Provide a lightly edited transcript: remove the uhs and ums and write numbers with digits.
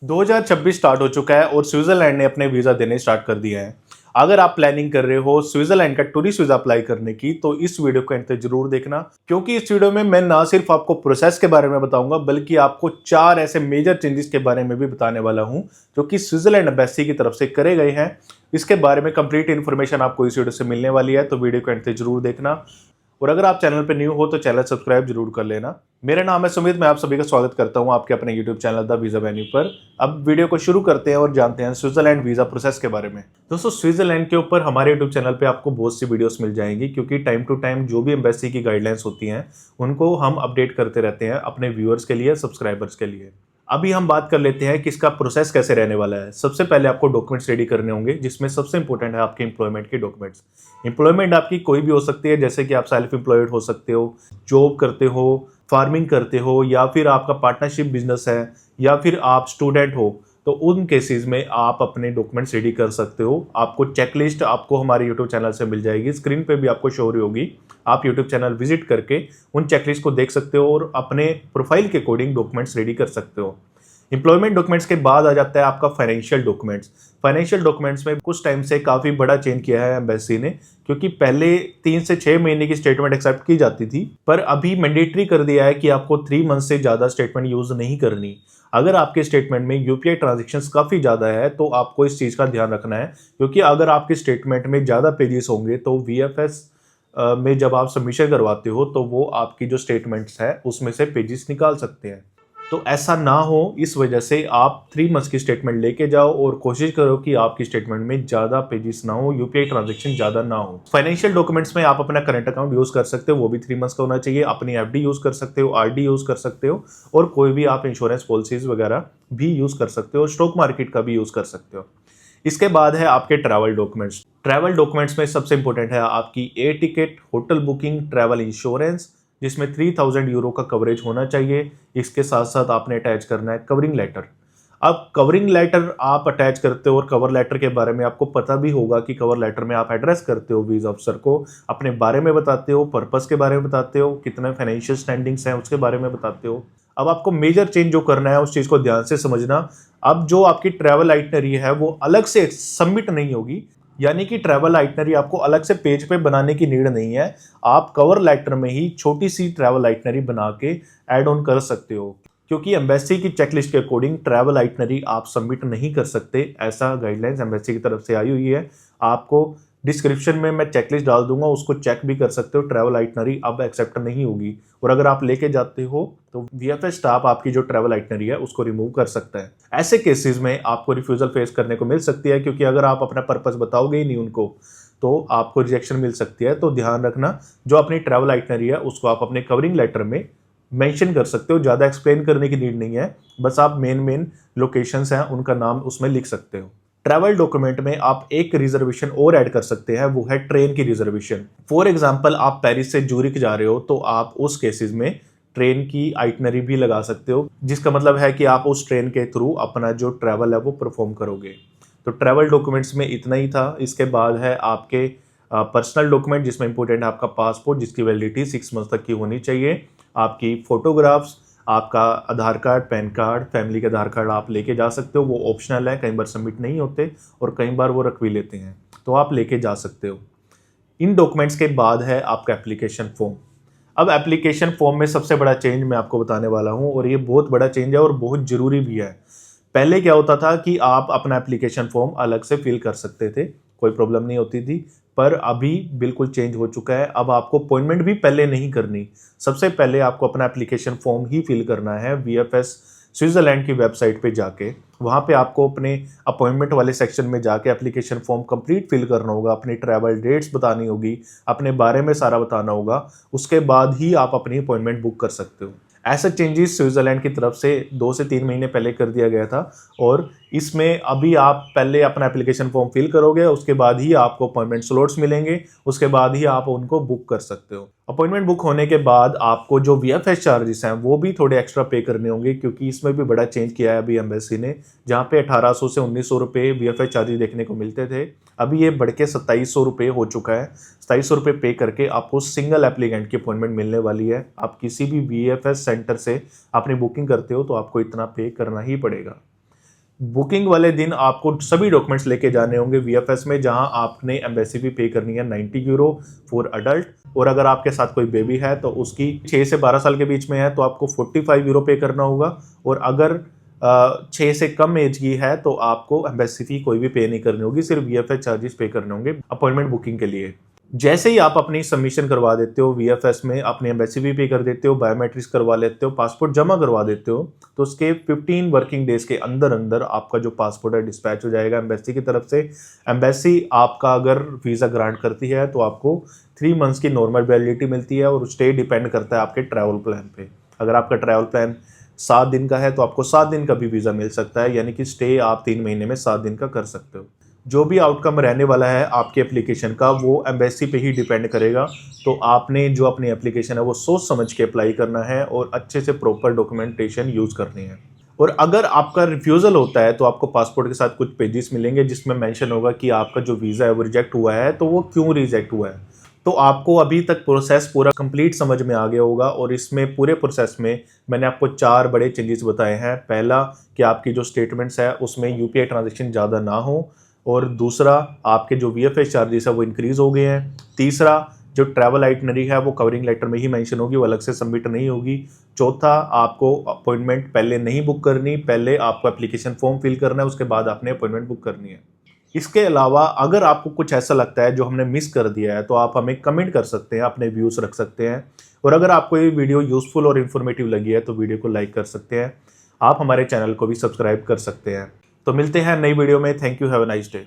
2026 start हो चुका है और स्विट्जरलैंड ने अपने वीज़ा देने स्टार्ट कर दिए हैं। अगर आप प्लानिंग कर रहे हो स्विट्जरलैंड का टूरिस्ट वीज़ा अप्लाई करने की तो इस वीडियो को एंड तक जरूर देखना, क्योंकि इस वीडियो में मैं ना सिर्फ आपको प्रोसेस के बारे में बताऊंगा बल्कि आपको 4 ऐसे मेजर चेंजेस के बारे में भी बताने वाला हूं जो कि स्विट्जरलैंड एम्बेसी की तरफ से करे गए हैं। इसके बारे में कंप्लीट इन्फॉर्मेशन आपको इस वीडियो से मिलने वाली है, तो वीडियो को एंड तक जरूर देखना। और अगर आप चैनल पर न्यू हो तो चैनल सब्सक्राइब जरूर कर लेना। मेरा नाम है सुमित, मैं आप सभी का स्वागत करता हूं आपके अपने YouTube channel the visa venue पर। अब वीडियो को शुरू करते हैं और जानते हैं स्विट्जरलैंड वीज़ा प्रोसेस के बारे में। दोस्तों, स्विट्जरलैंड के ऊपर हमारे यूट्यूब चैनल पे आपको बहुत सी वीडियोस मिल जाएंगी, क्योंकि टाइम टू टाइम जो भी एम्बेसी की गाइडलाइंस होती हैं उनको हम अपडेट करते रहते हैं अपने व्यूअर्स के लिए, सब्सक्राइबर्स के लिए। अभी हम बात कर लेते हैं कि इसका प्रोसेस कैसे रहने वाला है। सबसे पहले आपको डॉक्यूमेंट्स रेडी करने होंगे, जिसमें सबसे इंपॉर्टेंट है आपके एम्प्लॉयमेंट के डॉक्यूमेंट्स। एम्प्लॉयमेंट आपकी कोई भी हो सकती है, जैसे कि आप सेल्फ एम्प्लॉयड हो सकते हो, जॉब करते हो, फार्मिंग करते हो, या फिर आपका पार्टनरशिप बिजनेस है, या फिर आप स्टूडेंट हो। तो उन केसेस में आप अपने डॉक्यूमेंट्स रेडी कर सकते हो। आपको चेकलिस्ट आपको हमारे यूट्यूब चैनल से मिल जाएगी, स्क्रीन पे भी आपको शो हो रही होगी। आप यूट्यूब चैनल विजिट करके उन चेकलिस्ट को देख सकते हो और अपने प्रोफाइल के अकॉर्डिंग डॉक्यूमेंट्स रेडी कर सकते हो। एम्प्लॉयमेंट डॉक्यूमेंट्स के बाद आ जाता है आपका फाइनेंशियल डॉक्यूमेंट्स। फाइनेंशियल डॉक्यूमेंट्स में कुछ टाइम से काफ़ी बड़ा चेंज किया है एम्बेसी ने, क्योंकि पहले 3 से 6 महीने की स्टेटमेंट एक्सेप्ट की जाती थी, पर अभी मैंडेटरी कर दिया है कि आपको 3 मंथ से ज़्यादा स्टेटमेंट यूज़ नहीं करनी। अगर आपके स्टेटमेंट में यूपीआई ट्रांजेक्शन्स काफ़ी ज़्यादा है तो आपको इस चीज़ का ध्यान रखना है, क्योंकि अगर आपके स्टेटमेंट में ज़्यादा पेजेस होंगे तो वीएफएस में जब आप सबमिशन करवाते हो तो वो आपकी जो स्टेटमेंट्स है उसमें से पेजेस निकाल सकते हैं। तो ऐसा ना हो, इस वजह से आप 3 मंथ्स की स्टेटमेंट लेके जाओ और कोशिश करो कि आपकी स्टेटमेंट में ज़्यादा पेजेस ना हो, यूपीआई ट्रांजैक्शन ज़्यादा ना हो। फाइनेंशियल डॉक्यूमेंट्स में आप अपना करंट अकाउंट यूज़ कर सकते हो, वो भी 3 मंथ्स का होना चाहिए। अपनी एफडी यूज़ कर सकते हो, आरडी यूज़ कर सकते हो, और कोई भी आप इंश्योरेंस पॉलिसीज वगैरह भी यूज़ कर सकते हो, स्टॉक मार्केट का भी यूज़ कर सकते हो। इसके बाद है आपके ट्रैवल डॉक्यूमेंट्स। ट्रैवल डॉक्यूमेंट्स में सबसे इंपॉर्टेंट है आपकी air ticket, hotel booking, travel insurance, जिसमें 3000 यूरो का कवरेज होना चाहिए। इसके साथ साथ आपने अटैच करना है कवरिंग लेटर। अब कवरिंग लेटर आप अटैच करते हो और कवर लेटर के बारे में आपको पता भी होगा कि कवर लेटर में आप एड्रेस करते हो वीज़ा अफसर को, अपने बारे में बताते हो, पर्पस के बारे में बताते हो, कितने फाइनेंशियल स्टैंडिंग्स हैं उसके बारे में बताते हो। अब आपको मेजर चेंज जो करना है उस चीज़ को ध्यान से समझना। अब जो आपकी ट्रैवल आइटनरी है वो अलग से सबमिट नहीं होगी, यानी कि ट्रैवल आइटनरी आपको अलग से पेज पे बनाने की नीड नहीं है। आप कवर लेटर में ही छोटी सी ट्रैवल आइटनरी बना के ऐड ऑन कर सकते हो, क्योंकि एम्बेसी की चेकलिस्ट के अकॉर्डिंग ट्रैवल आइटनरी आप सबमिट नहीं कर सकते। ऐसा गाइडलाइंस एम्बेसी की तरफ से आई हुई है। आपको डिस्क्रिप्शन में मैं चेकलिस्ट डाल दूंगा, उसको चेक भी कर सकते हो। ट्रैवल आइटनरी अब एक्सेप्ट नहीं होगी, और अगर आप लेके जाते हो तो वीएफएस स्टाफ आपकी जो ट्रैवल आइटनरी है उसको रिमूव कर सकता है। ऐसे केसेस में आपको रिफ्यूजल फेस करने को मिल सकती है, क्योंकि अगर आप अपना पर्पस बताओगे ही नहीं उनको तो आपको रिजेक्शन मिल सकती है। तो ध्यान रखना, जो अपनी ट्रैवल आइटनरी है उसको आप अपने कवरिंग लेटर में मेंशन कर सकते हो। ज़्यादा एक्सप्लेन करने की नीड नहीं है, बस आप मेन लोकेशंस हैं उनका नाम उसमें लिख सकते हो। ट्रैवल डॉक्यूमेंट में आप एक रिजर्वेशन और ऐड कर सकते हैं, वो है ट्रेन की रिजर्वेशन। फॉर एग्जांपल, आप पेरिस से जूरिक जा रहे हो तो आप उस केसेस में ट्रेन की आइटनरी भी लगा सकते हो, जिसका मतलब है कि आप उस ट्रेन के थ्रू अपना जो ट्रैवल है वो परफॉर्म करोगे। तो ट्रैवल डॉक्यूमेंट्स में इतना ही था। इसके बाद है आपके पर्सनल डॉक्यूमेंट, जिसमें इंपॉर्टेंट है आपका पासपोर्ट, जिसकी वैलिडिटी 6 मंथ तक की होनी चाहिए। आपकी फोटोग्राफ्स, आपका आधार कार्ड, पैन कार्ड, फैमिली के आधार कार्ड आप लेके जा सकते हो, वो ऑप्शनल है, कई बार सबमिट नहीं होते और कई बार वो रख भी लेते हैं, तो आप लेके जा सकते हो। इन डॉक्यूमेंट्स के बाद है आपका एप्लीकेशन फॉर्म। अब एप्लीकेशन फॉर्म में सबसे बड़ा चेंज मैं आपको बताने वाला हूँ, और ये बहुत बड़ा चेंज है और बहुत ज़रूरी भी है। पहले क्या होता था कि आप अपना एप्लीकेशन फॉर्म अलग से फिल कर सकते थे, कोई प्रॉब्लम नहीं होती थी, पर अभी बिल्कुल चेंज हो चुका है। अब आपको अपॉइंटमेंट भी पहले नहीं करनी। सबसे पहले आपको अपना एप्लीकेशन फॉर्म ही फिल करना है वीएफएस स्विट्जरलैंड की वेबसाइट पे जाके। वहाँ पे आपको अपने अपॉइंटमेंट वाले सेक्शन में जाके एप्लीकेशन फॉर्म कंप्लीट फिल करना होगा, अपनी ट्रैवल डेट्स बतानी होगी, अपने बारे में सारा बताना होगा। उसके बाद ही आप अपनी अपॉइंटमेंट बुक कर सकते हो। ऐसा चेंजेस स्विट्जरलैंड की तरफ से 2 से 3 महीने पहले कर दिया गया था, और इसमें अभी आप पहले अपना एप्लीकेशन फॉर्म फिल करोगे, उसके बाद ही आपको अपॉइंटमेंट स्लॉट्स मिलेंगे, उसके बाद ही आप उनको बुक कर सकते हो। अपॉइंटमेंट बुक होने के बाद आपको जो वीएफएस चार्जेस हैं वो भी थोड़े एक्स्ट्रा पे करने होंगे, क्योंकि इसमें भी बड़ा चेंज किया है अभी एम्बेसी ने। जहाँ पे 1800 से 1900 रुपये वीएफएस चार्जेस देखने को मिलते थे, अभी ये बढ़ के 2700 रुपये हो चुका है। 2700 रुपये पे करके आपको सिंगल एप्लीकेंट की अपॉइंटमेंट मिलने वाली है। आप किसी भी वीएफएस सेंटर से अपनी बुकिंग करते हो तो आपको इतना पे करना ही पड़ेगा। बुकिंग वाले दिन आपको सभी डॉक्यूमेंट्स लेके जाने होंगे वीएफएस में, जहां आपने एम्बेसी फी पे करनी है 90 यूरो फॉर अडल्ट, और अगर आपके साथ कोई बेबी है तो उसकी 6 से 12 साल के बीच में है तो आपको 45 यूरो पे करना होगा, और अगर 6 से कम एज की है तो आपको एम्बेसी फी कोई भी पे नहीं करनी होगी, सिर्फ वीएफएस चार्जेस पे करने होंगे अपॉइंटमेंट बुकिंग के लिए। जैसे ही आप अपनी सबमिशन करवा देते हो वीएफएस में, अपनी एम्बेसी भी पे कर देते हो, बायोमेट्रिक्स करवा लेते हो, पासपोर्ट जमा करवा देते हो, तो उसके 15 वर्किंग डेज के अंदर अंदर आपका जो पासपोर्ट है डिस्पैच हो जाएगा एम्बेसी की तरफ से। एम्बेसी आपका अगर वीज़ा ग्रांट करती है तो आपको 3 मंथ्स की नॉर्मल वैलिडिटी मिलती है, और स्टे डिपेंड करता है आपके ट्रैवल प्लान पे। अगर आपका ट्रैवल प्लान 7 दिन का है तो आपको 7 दिन का भी वीज़ा मिल सकता है, यानी कि स्टे आप 3 महीने में 7 दिन का कर सकते हो। जो भी आउटकम रहने वाला है आपके एप्लीकेशन का वो एम्बेसी पे ही डिपेंड करेगा, तो आपने जो अपनी एप्लीकेशन है वो सोच समझ के अप्लाई करना है और अच्छे से प्रॉपर डॉक्यूमेंटेशन यूज़ करनी है। और अगर आपका रिफ्यूज़ल होता है तो आपको पासपोर्ट के साथ कुछ पेजेस मिलेंगे जिसमें मेंशन होगा कि आपका जो वीज़ा है वो रिजेक्ट हुआ है, तो वो क्यों रिजेक्ट हुआ है। तो आपको अभी तक प्रोसेस पूरा कंप्लीट समझ में आ गया होगा, और इसमें पूरे प्रोसेस में मैंने आपको 4 बड़े चेंजेस बताए हैं। पहला कि आपकी जो स्टेटमेंट्स है उसमें यूपीआई ट्रांजैक्शन ज़्यादा ना हो, और दूसरा आपके जो वीएफएस चार्जेस है वो इंक्रीज़ हो गए हैं। तीसरा, जो ट्रैवल आइटनरी है वो कवरिंग लेटर में ही मेंशन होगी, वो अलग से सबमिट नहीं होगी। चौथा, आपको अपॉइंटमेंट पहले नहीं बुक करनी, पहले आपको एप्लीकेशन फॉर्म फिल करना है, उसके बाद आपने अपॉइंटमेंट बुक करनी है। इसके अलावा अगर आपको कुछ ऐसा लगता है जो हमने मिस कर दिया है तो आप हमें कमेंट कर सकते हैं, अपने व्यूज़ रख सकते हैं। और अगर आपको ये वीडियो यूज़फुल और इन्फॉर्मेटिव लगी है तो वीडियो को लाइक कर सकते हैं। आप हमारे चैनल को भी सब्सक्राइब कर सकते हैं। तो मिलते हैं नई वीडियो में। Thank you, have a nice day.